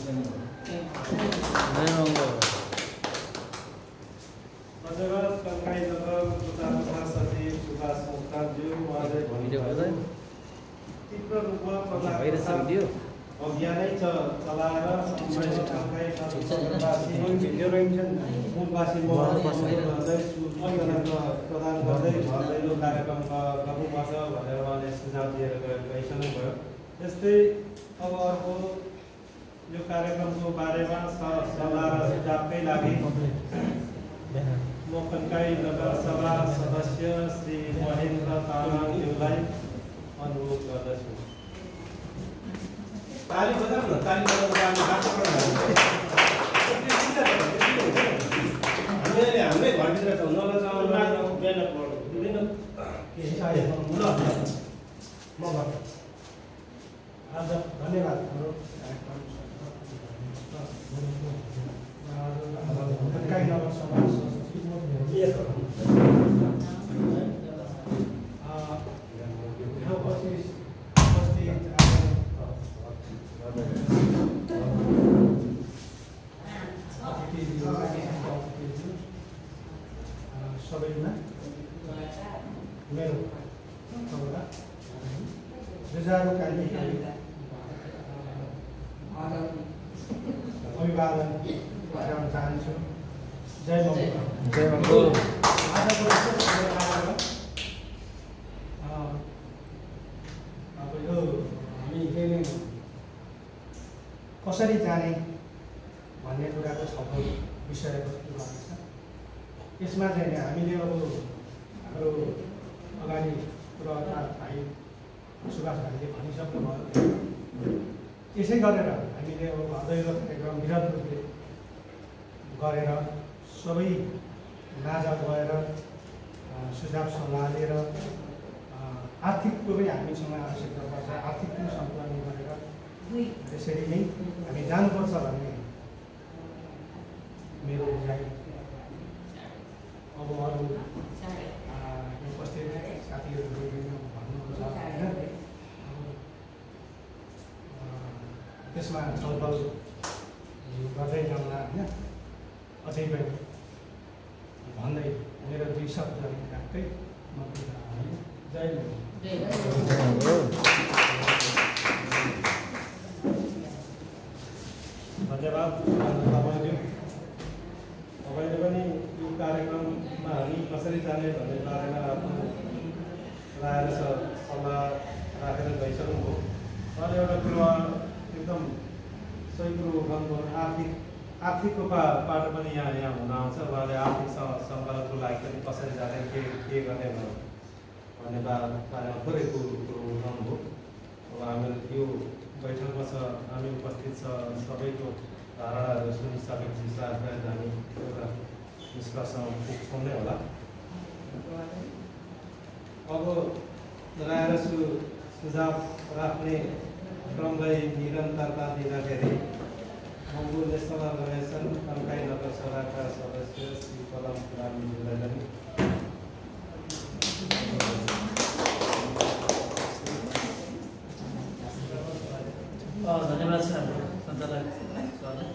धन्यवाद कन्काई नगर प्रधान सचिव सुभाष मुक्ताज्यू उहाँले भन्नुभयो तीव्र रूपमा प्रधान अभियानै चलाएर मूलवासी प्रदान गर्दै घर दैलो कार्यक्रम गर्नुपर्छ भनेर उहाँले सुझाव दिएर गइसक्नुभयो। त्यस्तै अब अर्को यो कार्यक्रमको बारेमा सल्लाह र सुझावकै लागि म कन्काई नगरसभा सदस्य श्री महेन्द्र तामाङज्यूलाई अनुरोध गर्दछु। ताली बजाउँ न, ताली बजाउनु हाम्रै घरभित्र छौँ आज धन्यवाद। कन्काई नगरसभा सबैमा मेरो जुझारुकारी अभिवादन गर्न चाहन्छु। जय मङ्गल। जय मङ्गल। आजको अब यो हामी कसरी जाने भन्ने कुराको छलफल विषयवस्तु रहेछ। यसमा चाहिँ हामीले अब हाम्रो अगाडि पुरवक्ता भाइ सुभाष भाइले भनिसक्नुभयो। यसै गरेर हामीले अब घर दैलो कार्यक्रम निरन्तर रूपले गरेर सबै नाजा गएर सुझाव सल्लाह लिएर आर्थिकको पनि हामीसँग आवश्यकता पर्छ। आर्थिक पनि सन्तुलन गरेर त्यसरी नै हामी जानुपर्छ भन्ने मेरो बुझाइ। अब अरू उपस्थित साथीहरूले भन्नुहुन्छ होइन, त्यसमा छलफल गर्दै जाउँला होइन। अझै पनि भन्दै मेरो 2 शब्द राख्दै म जय धन्यवाद तपाईँज्यू। तपाईँले पनि यो कार्यक्रममा हामी कसरी जाने भन्ने बारेमा आफ्नो राय र सल्लाह राखेर गइसक्नुभयो। तर एउटा कुरो एकदम सही कुरो गर्नुभयो, आर्थिकको बाट पनि यहाँ हुन आउँछ। उहाँले आर्थिक सङ्कलनको लागि पनि कसरी जाने के गर्ने भन्ने बारेमा थोरै कुरो उठाउनुभयो। अब हामीले यो बैठकमा हामी उपस्थित सबैको धारणाहरू सुनिसकेपछि सायद हामी एउटा निष्कर्षमा पुग्छौँ नै होला। अब राय र सुझाव राख्ने क्रमलाई निरन्तरता दिँदाखेरि मङ्गू नेसनल अर्गनाइजेसन कन्काई नगरसभाका सदस्य श्री पदम कुमारज्यूलाई पनि धन्यवाद छ हाम्रो सञ्चालक सरलाई।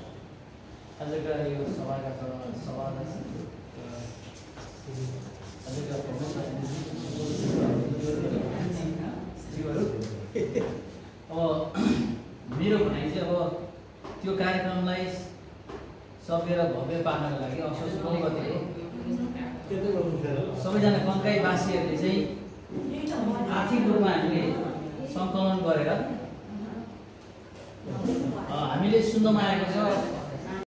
आजका यो सभाका सभाध्यक्ष आजका प्रमुख अतिथिज्यूहरू, अब मेरो भनाइ चाहिँ अब त्यो कार्यक्रमलाई सकेर भव्य पार्नको लागि असोज 9 गते सबैजना कन्काईवासीहरूले चाहिँ आर्थिक रूपमा हामीले सङ्कलन गरेर हामीले सुन्नमा आएको छ